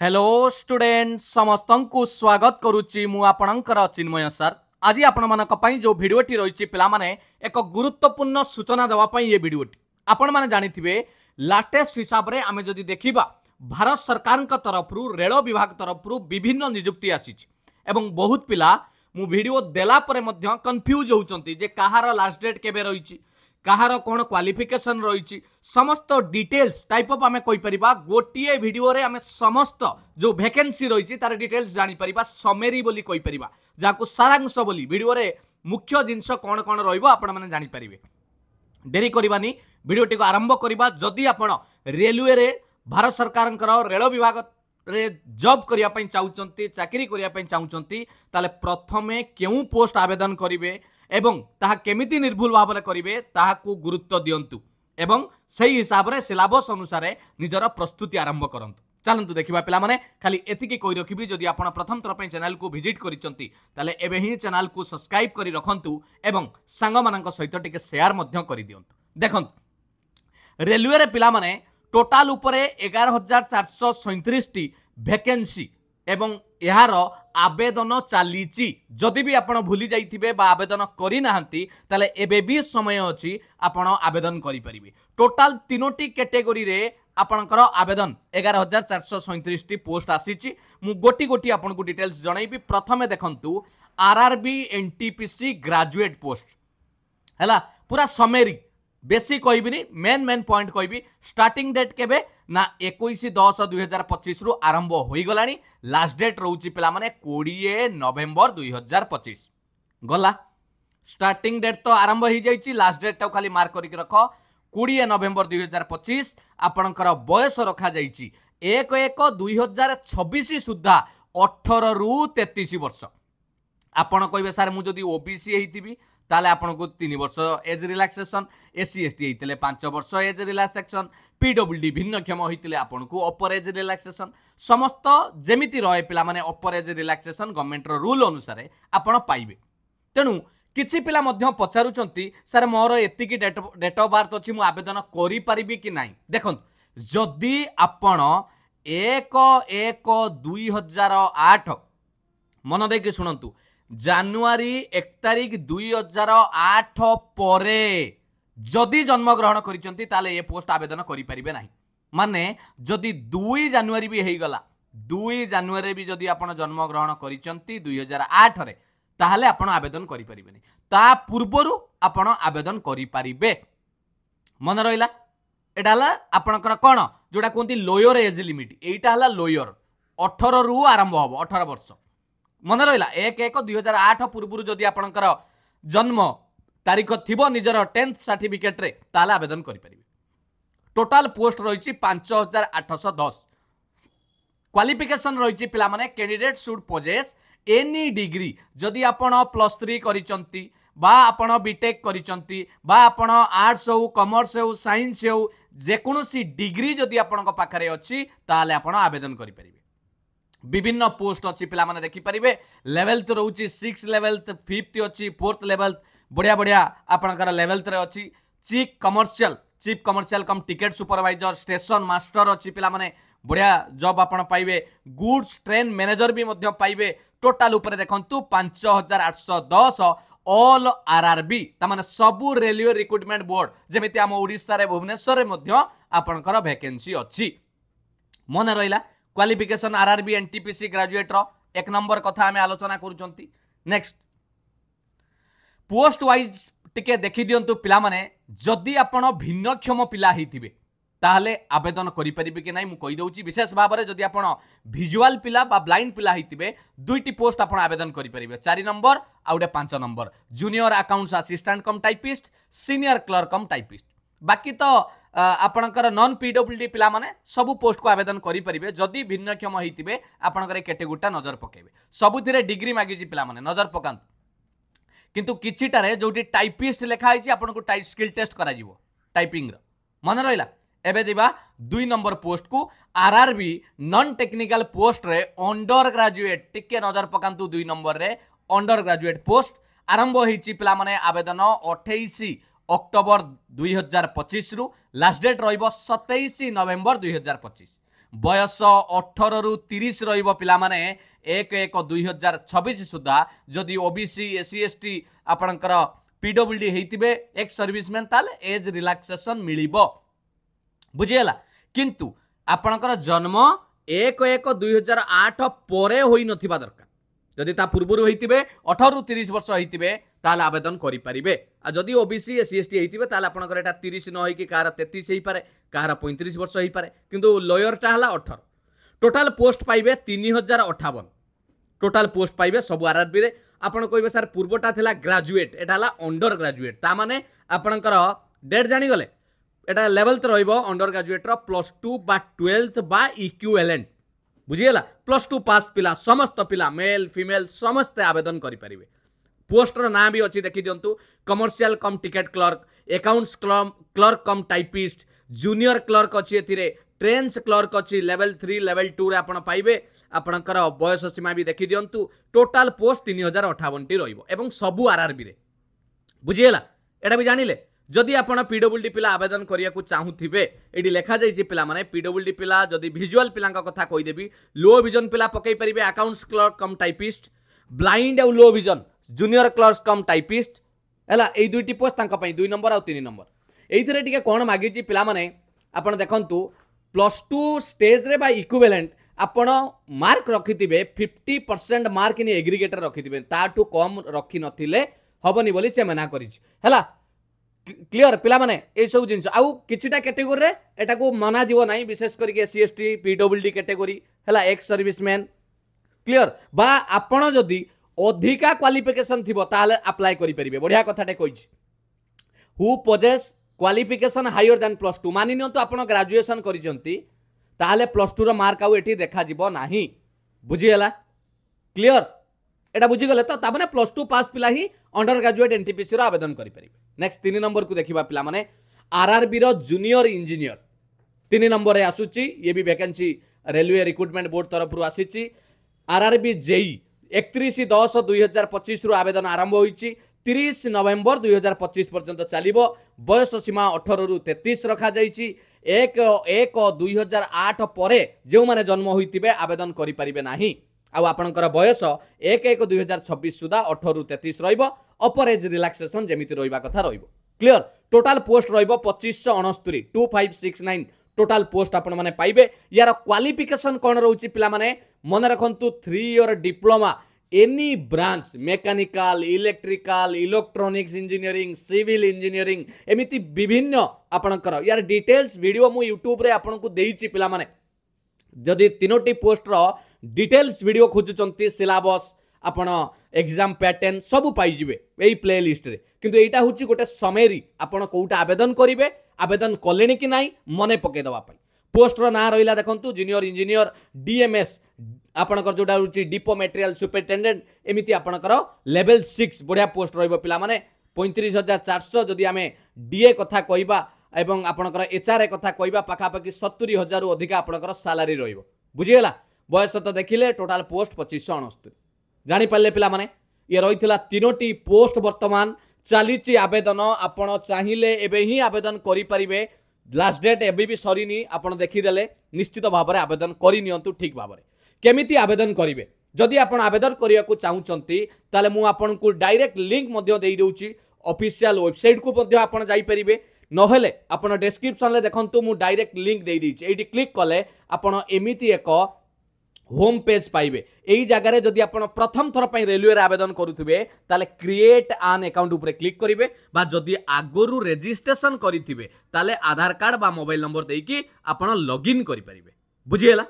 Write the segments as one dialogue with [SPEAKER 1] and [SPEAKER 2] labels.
[SPEAKER 1] Hello student समस्त को स्वागत करुच्ची मु आपणकर चिन्मय सर। आज आपण मानक पई जो भिडियोटी रही पिला माने एक गुरुत्वपूर्ण सूचना देवा पई ये भिडियोटी आपण माने जानिथिबे। लेटेस्ट हिसाब रे आमे जदि देखिबा भारत सरकार तरफ रेल विभाग तरफ विभिन्न नियुक्ति आसीछि एवं बहुत पिला मु वीडियो देला परे मध्य कंफ्यूज होउचंती जे कहार लास्ट डेट केबे रहिछि कहार कौन क्वालिफिकेशन रही समस्त डिटेल्स टाइप ऑफ आमे कोई परिबा गोटिए वीडियो रे आमे समस्त जो वैकेंसी रही तार डिटेल्स जानी परिबा समेरी बोली कोई परिबा जाको सारांश बोली वीडियो रे मुख्य जिंस कौन कौन रहिबो आपण माने जानी परिबे। देरी करबानी वीडियोटी को आरंभ करबा। जदि आपण रेलवे रे भारत सरकार रेल विभाग रे जॉब करिया पई चाहउचंती चाकरी करिया पई चाहउचंती ताले प्रथमे केउ पोस्ट आवेदन करिवे एवं ताहा केमिति निर्भुल भाव में करेंगे ताहाकू गुरुत्व दियंतु एवं सही हिसाब से सिलेबस अनुसार निजर प्रस्तुति आरंभ करंतु। चलंतु देखिबा पिला माने खाली एतिकी कहि रखिबी जदि आपण प्रथम थर पे चैनल को विजिट करिसंती ताले एबे ही चैनल को सब्सक्राइब करि रखंतु एवं सांग मानक सहित टिके शेयर मध्य करि दियंतु। देखंतु रेलवे रे पिला माने टोटाल उपरे 11437 टी वैकेंसी एवं यार आवेदन चलीची। जदि भी आपण भूली जाइथिबे बा आवेदन करि नाहंती ताले एबे भी समय अछि आपण आवेदन करि परिबे। टोटाल तीनोटी कैटेगरी रे आपणकर आवेदन 11437 टी पोस्ट आसीची। मु गोटी गोटी आपण को डिटेल्स जणाइबी। प्रथमे देखंतु आरआरबी एनटीपीसी ग्रेजुएट पोस्ट हैला पूरा समेरी बेसी कहबिनी मेन पॉइंट कहबी। स्टार्टिंग डेट केबे ना 21/10/2025 रु आरंभ होई गलानी। लास्ट डेट रहउची पिला माने 20 नवेम्बर 2025 गला। स्टार्टिंग डेट तो आरंभ हो जाइची लास्ट डेट ता खाली मार्क करिक रख 20 नवेम्बर 2025। आपणकर बयस रखा जाइची 1/1/2026 सुद्धा 18 रु 33 वर्ष। आपण कहबे सर मु जदी ओबीसी हेतिबी ताले आपण को 3 वर्ष एज रिलैक्सेशन, एससी एसटी हेतिले 5 वर्ष एज रिलैक्सेशन, पीडब्ल्यूडी भिन्नक्षम होइतिले आपण को अपर एज रिलैक्सेशन समस्त जेमिति रहे पिला माने अपर एज रिलैक्सेशन गवर्नमेंट रो रूल अनुसार आपण पाइबे। तेनु किछि पिला मध्य पचारुचंती सर मोर एतिकी डेट ऑफ बर्थ अछि मु आवेदन करि परिबी कि नाही। देखन जदि आपण 1/1/2008 मन देकी सुनंतु जानुआरी 1 तारिख 2008 परे जदि जन्म ग्रहण करिसंती ताले ए पोस्ट आवेदन करि परिबे नाही। माने जदि 2 जानुआरी भी हेई गला 2 जानुआरी भी जदि आपण जन्म ग्रहण करिसंती 2008 रे ताहले आपण आवेदन करि परिबे नाही। ता पूर्वरु आपण आवेदन करि परिबे। मन रहिला एटा हला आपणकर कोन जोडा कोंती लोयर एज लिमिट एटा हला लोयर 18 रु आरंभ होबो 18 वर्ष। मन रहिला 1/1/2008 पूर्व जदि आपणकर जन्म तारीख थिबो निजर 10th सर्टिफिकेट रे ताले आवेदन करि परिबे। टोटाल पोस्ट रहिछि 5810। क्वालिफिकेशन रहिछि पिला माने candidate should possess any degree. जदि आपण +3 करिसंती बा आपण बीटेक करिसंती बा आपण आर्ट्स हो कॉमर्स हो साइंस हो जेकोसी डिग्री जदि आपण पाखरे अछि ताले आपण आवेदन करि परिबे। विभिन्न पोस्ट अच्छी पिला माने देखि परिबे। लेवल्थ रहउची 6 लेवल्थ 5th अच्छी 4th लेवल्थ बढ़िया बढ़िया आपणकर लेवल्थ रे अच्छी। चीफ कमर्शियल कम टिकेट सुपरवाइजर स्टेशन मास्टर अच्छी पिला माने बढ़िया जॉब आपण पाइबे। गुड्स ट्रेन मैनेजर भी मध्य पाइबे। टोटाल ऊपर देखंतु 5810 ऑल आरआरबी ता माने सबु रेलवे रिक्रूटमेंट बोर्ड जेमिति हम ओडिसा रे भुवनेश्वर रे मध्य आपणकर वैकेंसी अच्छी। मन रहिला क्वालिफिकेशन आरआरबी एनटीपीसी ग्रेजुएट रो 1 नंबर कथा हमें आलोचना करूचंती। नेक्स्ट पोस्ट वाइज टिके देखि दियंतु पिला माने जदि आपण भिन्नक्षम पिला हिथिबे ताहले आवेदन करि परिबे कि नाही मु कहि दउची। विशेष भाव रे जदि आपण विजुअल पिला बा ब्लाइंड पिला हिथिबे दुईटी पोस्ट आपण आवेदन करि परिबे। 4 नंबर आउडे 5 number junior accounts assistant cum typist senior clerk cum typist. बाकी तो आपणकर नॉन पीडब्ल्यूडी पिला माने सबु पोस्ट को आवेदन करि परिबे। जदि भिन्नक्षम हिथिबे आपणकर कैटेगोरीटा नजर पकेबे। सबुथिरे डिग्री मागिची पिला माने नजर पकांत किंतु किछिटारे जोटी टाइपिस्ट लेखा आइछि आपण को टाइप स्किल टेस्ट करा जिवो टाइपिंग रो। मन रहिला एबे दिबा 2 नंबर पोस्ट को आरआरबी नॉन टेक्निकल पोस्ट रे अंडर ग्रेजुएट टिके नजर पकांतु 2 नंबर रे अंडर ग्रेजुएट पोस्ट आरंभ होईछि पिला माने आवेदन 28 अक्टोबर 2025 रु लास्ट डेट रहिबो 27 नवेम्बर 2025। बयस 18 रु 30 रहिबो पिला माने 1/1/2026 सुधा जदि ओबीसी एससी एसटी आपणकर पीडब्ल्यूडी हेतिबे एक्स सर्विसमैन ताले एज रिलैक्सेशन मिलिबो बुझियला किंतु आपणकर जन्म 1/1/2008 परे होई नथिबा दरकार जदि ता पूर्व होइतिबे 18 रु 30 वर्ष होइतिबे ताले आवेदन करि परिबे आ जदि ओबीसी एससी एसटी हेतिबे ताले आपणकर एटा 30 न होई कि कार 33 हेई पारे कार 35 वर्ष हेई पारे किंतु लॉयर टा हला 18 टोटल पोस्ट पाइबे 3058 टोटल पोस्ट पाइबे सब आरआरबी रे आपण कहबे सर पूर्वटा थिला ग्रेजुएट एटा हला अंडर ग्रेजुएट ता माने आपणकर डेट जानि गले एटा लेवल त रहइबो अंडर ग्रेजुएट रो +2 बा 12th बा इक्विवेलेंट बुझियला +2 पास पिला समस्त पिला मेल फीमेल समस्त आवेदन करि परिबे पोस्ट रो नाम भी अछि देखि दियंतु commercial cum ticket clerk accounts clerk cum typist junior clerk अछि एथिरे ट्रेन्स क्लर्क अछि लेवल 3 लेवल 2 रे आपण पाइबे आपणकर बयस सीमा भी देखि दियंतु टोटल पोस्ट 3058 टी रहइबो एवं सबु आरआरबी रे बुझियला एटा भी जानिले जदि आपण पीडब्ल्यूडी पिला आवेदन करिया को चाहुथिबे एडी लेखा जाई पिला माने पीडब्ल्यूडी पिला जदि विजुअल पिला कथा कहि देबी लो विजन पिला पकई परिबे accounts clerk cum typist blind और low vision junior clerk cum typist हैला एई दुईटी पोस्ट तांका पई 2 नंबर और 3 नंबर एइथरे टिके कोन मागी छि पिला माने आपण देखंतु +2 स्टेज रे बा इक्विवेलेंट आपण मार्क रखिथिबे 50% मार्क इन एग्रीगेटर रखिथिबे ताटू कम रखि नथिले हबनी बोली से मना करिछि हैला क्लियर पिला माने ए सब जिंस आउ किछिटा कैटेगरी रे एटा को मना जीव नाही विशेष करके एससी एसटी पीडब्ल्यूडी कैटेगरी हैला एक्स सर्विसमैन क्लियर बा आपण जदी अधिका क्वालिफिकेशन थिबो ताले अप्लाई करि परिबे बढ़िया कथाटे कहिछि who possess qualification higher than +2 मानि नियंतु आपण ग्रेजुएशन करिजंती ताले +2 रो मार्क आउ एठी देखा जीवो नाही बुझियला क्लियर एटा बुझी गले तो ताबने +2 पास पिला ही अंडर ग्रेजुएट एनटीपीसी रो आवेदन करि परिबे नेक्स्ट 3 नंबर को देखिबा पिला माने आरआरबी रो जूनियर इंजीनियर 3 नंबर रे आसुची ये भी वैकेंसी रेलवे रिक्रूटमेंट बोर्ड तरफ रु आसीची आरआरबी जेई 31/10/2025 रु आवेदन आरंभ होईची 30 नवेम्बर 2025 पर्यंत चलिबो बयस सीमा 18 रु 33 रखा जाईची 1/1/2008 परे जेउ माने जन्म होईतिबे आवेदन करि परिबे नाही आउ आपणकर बयस 1/1/2026 सुधा 18 रु 33 रहिबो अपर एज रिलैक्सेशन जेमिति रहिबा कथा रहिबो क्लियर टोटल पोस्ट रहिबो 2569 2569 टोटल पोस्ट आपण माने पाइबे यार क्वालिफिकेशन कोन रहउची पिला माने मन रखंतु 3 year diploma any branch mechanical electrical electronics engineering civil engineering एमिति विभिन्न आपणकर यार डिटेल्स वीडियो मु यूट्यूब रे आपनको देइची पिला माने जदि तीनोटी पोस्ट रो डिटेल्स वीडियो खोजुचंती सिलेबस आपण एग्जाम पैटर्न सब पाई जिवे एई प्ले लिस्ट रे किंतु एटा होची गोटे समेरी आपण कोउटा आवेदन करिवे आवेदन कलेनी कि नाही मने पके दवा पई पोस्ट रो ना रहिला देखंतु जूनियर इंजीनियर डीएमएस आपणकर जोडा होची डिपो मटेरियल सुपरिटेंडेंट एमिति आपणकर लेवल 6 बढ़िया पोस्ट रहइबो पिला माने 35400 जदि आमे डीए कथा कहिबा एवं आपणकर एचआर कथा कहिबा पाखा पाखी 70000 रु अधिक आपणकर सैलरी रहइबो बुझियला बयस तो देखिले टोटल पोस्ट 2569 जानि पाले पिला माने ये रहितला तीनोटी पोस्ट वर्तमान चलीची आवेदन आपण चाहिए एबे ही आवेदन करि परिबे लास्ट डेट एबे भी सरीनी आपण देखिदेले निश्चित भाव में आवेदन करि नियंतु ठीक भाव में केमिति आवेदन करिवे जदि आपण आवेदन करिया को चाहुचंती ताले मु आपण को डायरेक्ट लिंक मध्य देई देउची ऑफिशियल वेबसाइट को मध्य आपण जाई परिबे नहेले आपण डिस्क्रिप्शन ले देखंतु मु डायरेक्ट लिंक देई दीची एठी क्लिक कले आपण एमिति एक होम पेज पाइबे एई जगह रे जदि आपण प्रथम थर पई रेलवे रे आवेदन करूथिबे ताले क्रिएट एन अकाउंट ऊपर क्लिक करिवे बा जदि आगरु रजिस्ट्रेशन करिथिबे ताले आधार कार्ड बा मोबाइल नंबर देकी आपण लॉगिन करि परिबे बुझियला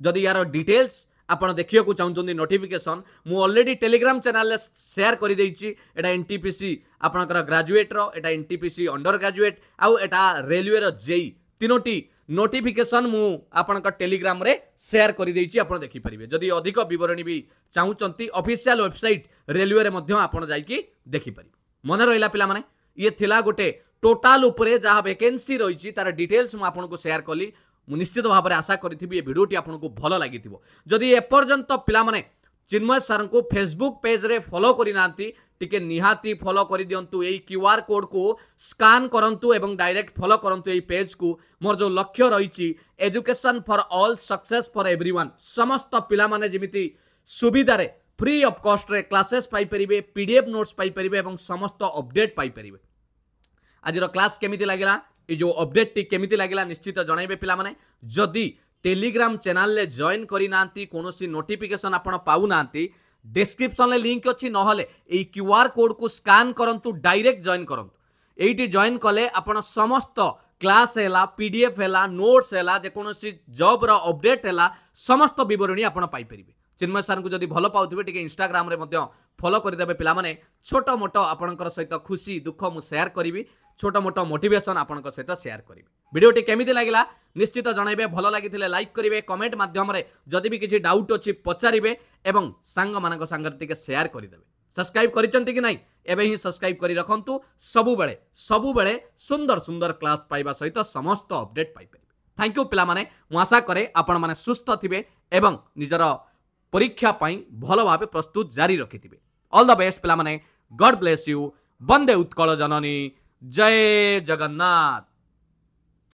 [SPEAKER 1] जदि यार डिटेल्स आपण देखियो को चाहुचंदी नोटिफिकेशन मु ऑलरेडी टेलीग्राम चैनल ले शेयर करि देइची एटा एनटीपीसी आपनकर ग्रेजुएट रो एटा एनटीपीसी अंडर ग्रेजुएट आउ एटा रेलवे रो जेई तीनोटी नोटिफिकेशन मु आपनकर टेलीग्राम रे शेयर करि देइची आपण देखि परिबे जदि अधिक विवरणी भी चाहुचंती ऑफिशियल वेबसाइट रेलवे रे मध्य आपण जाईकी देखि परिबे मन रहिला पिला माने ये थिला गोटे टोटल ऊपर जहा वैकेंसी रहिची तार डिटेल्स मु आपनको शेयर कली मु निश्चित भाव में आशा करी ये वीडियोटी आपको भल लगी जदि एपर्यंत पिला माने चिन्मय सर को फेसबुक पेज रे फॉलो करी नांती टिके निहाती फॉलो करी दियंतु एई क्यूआर कोड को स्कैन करंतु एवं डायरेक्ट फॉलो करंतु एई पेज को मोर जो लक्ष्य रही education for all success for everyone समस्त पिला माने जेमिति सुविधा रे फ्री ऑफ कॉस्ट रे क्लासेस पाई परिबे पीडीएफ नोट्स पाई परिबे एवं समस्त अपडेट पाई परिबे आजिर क्लास केमिति लागिला ए जो अपडेट टी केमिति लागिला निश्चित जणाइबे पिला माने जदी टेलीग्राम चैनल ले जॉइन करी नांती कोनोसी नोटिफिकेशन आपण पाउ नांती डिस्क्रिप्शन ले लिंक अछि नहले ए क्यूआर कोड को स्कैन करंतु डायरेक्ट जॉइन करंतु एइटी जॉइन कले आपण समस्त क्लास हैला पीडीएफ हैला नोट्स हैला जे कोनोसी जॉब रो अपडेट हैला समस्त विवरणी आपण पाई परिबे चिन्मय सर को जदी भलो पाउथिबे टिके इंस्टाग्राम रे मध्य फॉलो करि देबे पिला माने छोटो मोटो आपनकर सहित खुशी दुख मु शेयर करिवि छोटो मोटो मोटिवेशन आपनकर सहित शेयर करिवि वीडियोटी केमिति लागिला निश्चित जणाइबे भलो लागिथिले लाइक करिवे कमेंट माध्यम रे जदी भी किछि डाउट अछि पचारिबे एवं सांग मानक संगत टिके शेयर करि देबे सब्सक्राइब करिसंती कि नाही एबे ही सब्सक्राइब करि रखंतु सबु बेले सुंदर सुंदर क्लास पाइबा सहित समस्त अपडेट पाइ परिबे थैंक यू पिला माने मु आशा करे आपण माने सुस्थ थिबे एवं निजर परीक्षा पाई भलो भाबे प्रस्तुत जारी रखिथिबे ऑल द बेस्ट पिला माने गॉड ब्लेस यू वंदे उत्कल जननी जय जगन्नाथ।